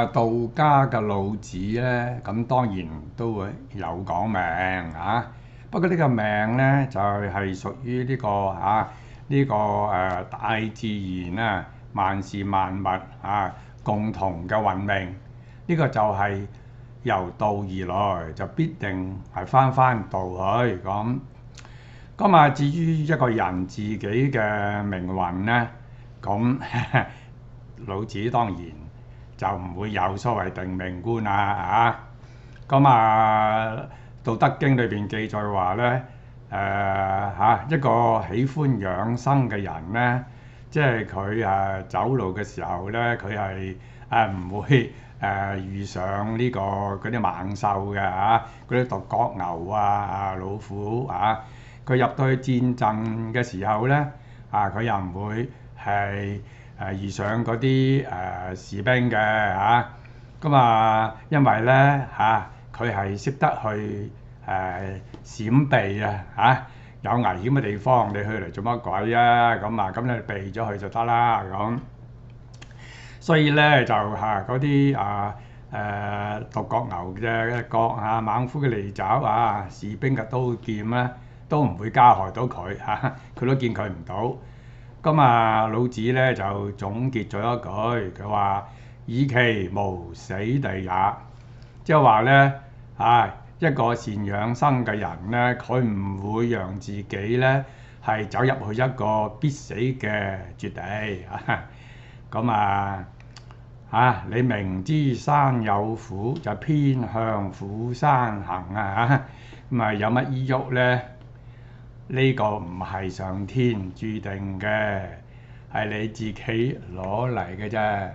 道家嘅老子咧，咁當然都會有講命啊。不過呢個命咧就係屬於大自然啊，萬事萬物共同嘅運命。呢個就係由道而來，就必定係返道去咁。至於一個人自己嘅命運咧，咁老子當然就唔會有所謂定命觀啦。《道德經》裏邊記載話咧，一個喜歡養生嘅人咧，即係佢走路嘅時候咧，佢係唔會遇上嗰啲猛獸嘅嗰啲獨角牛老虎佢入到去戰陣嘅時候咧，佢又唔會係遇上嗰啲士兵嘅因為咧佢係識得去閃避有危險嘅地方，你去嚟做乜鬼咁你避咗佢就得啦咁。所以咧就嗰啲獨角牛嘅角猛虎嘅利爪士兵嘅刀劍咧，都唔會加害到佢佢都見佢唔到。老子咧就總結咗一句，佢話：以其無死地也，即係話咧一個善養生嘅人咧，佢唔會讓自己咧係走入去一個必死嘅絕地你明知山有虎，就偏向虎山行有乜依喐咧？呢個唔係上天注定嘅，係你自己攞嚟嘅啫。